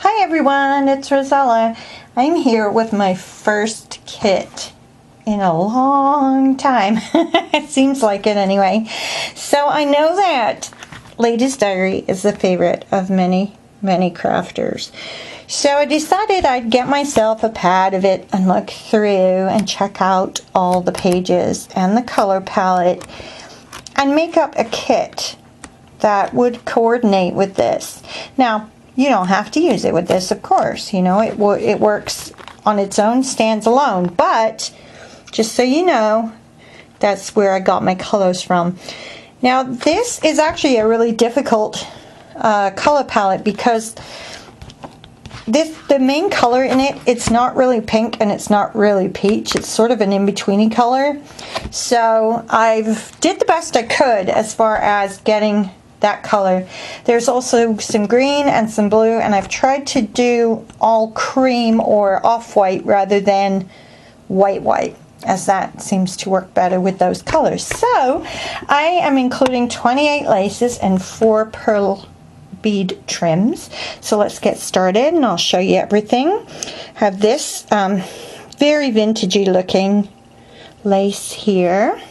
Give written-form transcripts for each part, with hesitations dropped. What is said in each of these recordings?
Hi everyone, it's Rosella. I'm here with my first kit in a long time. It seems like it anyway. So I know that Lady's Diary is the favorite of many crafters. So I decided I'd get myself a pad of it and look through and check out all the pages and the color palette and make up a kit that would coordinate with this. Now, you don't have to use it with this, of course. You know, it works on its own, stands alone. But just so you know, that's where I got my colors from. Now, this is actually a really difficult color palette because the main color in it, it's not really pink and it's not really peach. It's sort of an in-betweeny color. So I've did the best I could as far as getting that color. There's also some green and some blue, and I've tried to do all cream or off-white rather than white, as that seems to work better with those colors. So I am including 28 laces and 4 pearl bead trims. So let's get started and I'll show you everything. Have this very vintagey looking lace here.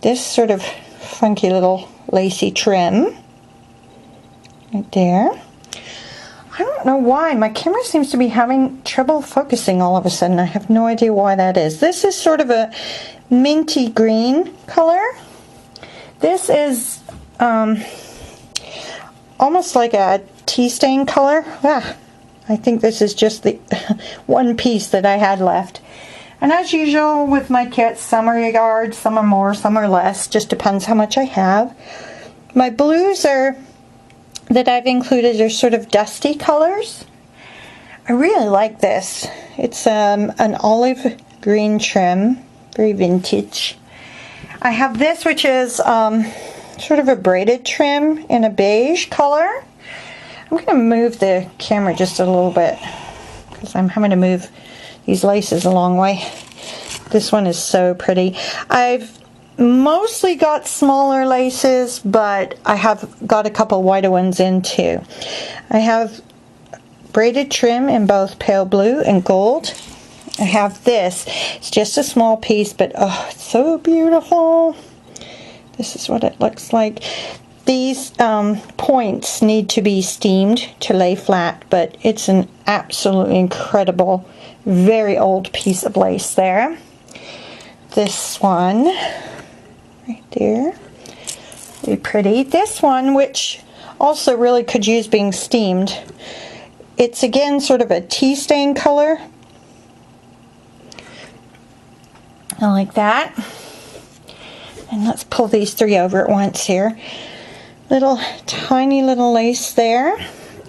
This sort of funky little lacy trim right there. I don't know why my camera seems to be having trouble focusing all of a sudden. I have no idea why that is. This is sort of a minty green color. This is almost like a tea stain color. I think this is just the one piece that I had left. And as usual with my kits, some are yards, some are more, some are less. Just depends how much I have. My blues that I've included are sort of dusty colors. I really like this. It's an olive green trim, very vintage. I have this, which is sort of a braided trim in a beige color. I'm going to move the camera just a little bit because I'm having to move these laces a long way. This one is so pretty. I've mostly got smaller laces, but I have got a couple wider ones in too. I have braided trim in both pale blue and gold. I have this. It's just a small piece, but oh, it's so beautiful. This is what it looks like. These points need to be steamed to lay flat, but it's an absolutely incredible, very old piece of lace there. This one right there, very pretty. This one, which also really could use being steamed, it's again sort of a tea stain color. I like that. And let's pull these 3 over at once here. Little tiny little lace there.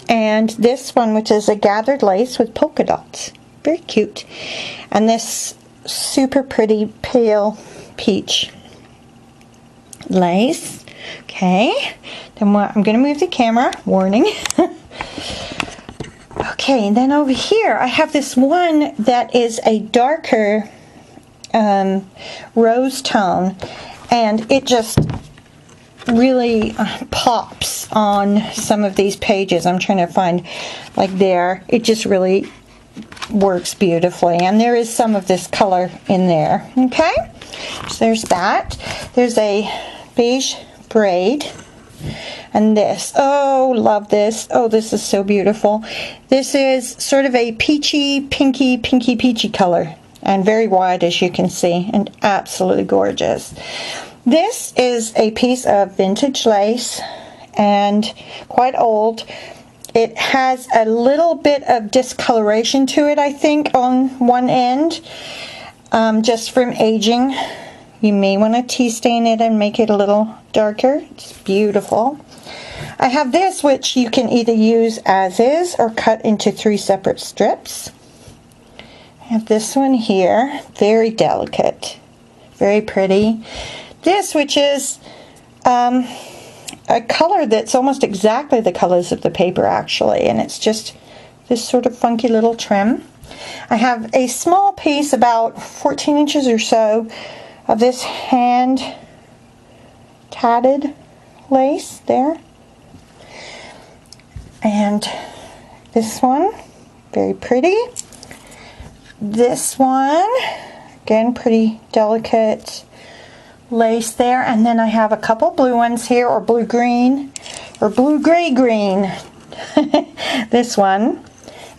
And this one, which is a gathered lace with polka dots. Very cute. And this super pretty pale peach lace. Okay. Then I'm going to move the camera. Warning. Okay, and then over here I have this one that is a darker rose tone. And it just really pops on some of these pages. I'm trying to find, like there, it just really works beautifully. And there is some of this color in there. Okay, so there's that. There's a beige braid. And this, oh, love this. Oh, this is so beautiful. This is sort of a peachy, pinky, peachy color. And very wide, as you can see, and absolutely gorgeous. This is a piece of vintage lace and quite old. It has a little bit of discoloration to it, I think, on one end, just from aging. You may want to tea stain it and make it a little darker. It's beautiful. I have this, which you can either use as is or cut into 3 separate strips. I have this one here, very delicate, very pretty. This, which is a color that's almost exactly the colors of the paper, actually, and it's just this sort of funky little trim. I have a small piece, about 14 inches or so, of this hand tatted lace there. And This one, very pretty. This one, again, pretty delicate lace there. And then I have a couple blue ones here, or blue-green, or blue-gray-green. This one.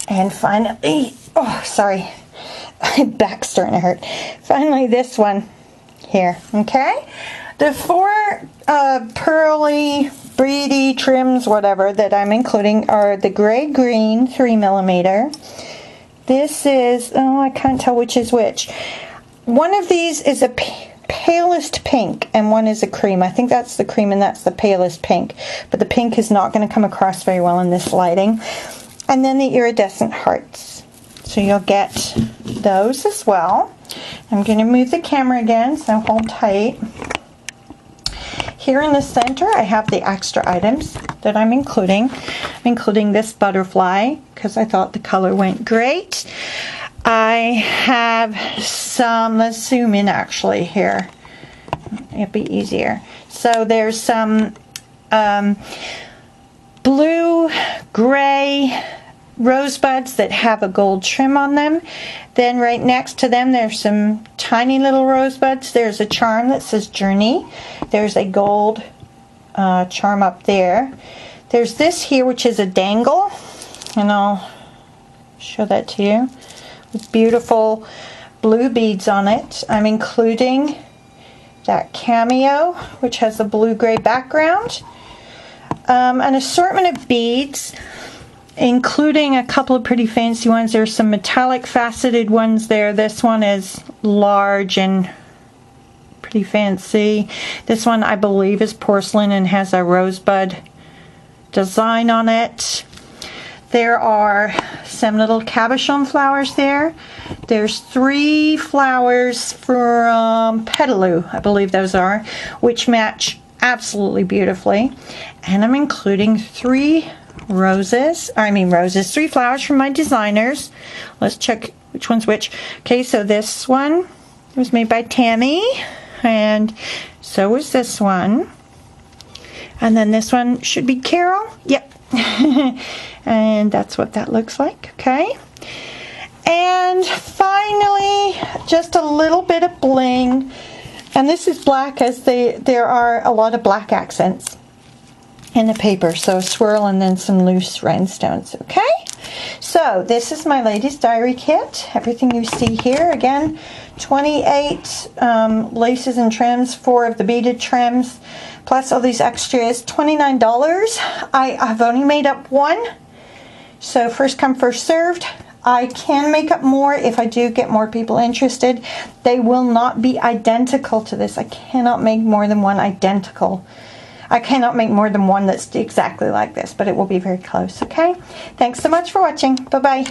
And finally, oh, sorry, my back's starting to hurt. Finally, this one here, okay? The 4 pearly, beady trims, whatever, that I'm including are the gray-green 3mm. This is, oh, I can't tell which is which. One of these is a palest pink, and one is a cream. I think that's the cream and that's the palest pink. But the pink is not going to come across very well in this lighting. And then the iridescent hearts. So you'll get those as well. I'm going to move the camera again, so hold tight. Here in the center, I have the extra items that I'm including. I'm including this butterfly because I thought the color went great. I have some, let's zoom in actually here. It'll be easier. So there's some blue, gray rosebuds that have a gold trim on them. Then right next to them there's some tiny little rosebuds. There's a charm that says Journey. There's a gold charm up there. There's this here which is a dangle, and I'll show that to you, with beautiful blue beads on it. I'm including that cameo which has a blue-gray background. An assortment of beads, including a couple of pretty fancy ones. There's some metallic faceted ones there. This one is large and pretty fancy. This one I believe is porcelain and has a rosebud design on it. There are some little cabochon flowers there. There's 3 flowers from Petaloo, I believe those are, which match absolutely beautifully. And I'm including 3 3 flowers from my designers. Let's check which one's which. Okay, so this one was made by Tammy, and so was this one. And then this one should be Carol. Yep. And that's what that looks like. Okay. And finally, just a little bit of bling. And this is black, as there are a lot of black accents in the paper. So a swirl and then some loose rhinestones. Okay. So this is my Ladies Diary kit. Everything you see here, again, 28 laces and trims, 4 of the beaded trims, plus all these extras, $29. I've only made up 1. So first come, first served. I can make up more if I do get more people interested. They will not be identical to this. I cannot make more than one identical. I cannot make more than one that's exactly like this, but it will be very close, okay? Thanks so much for watching. Bye-bye.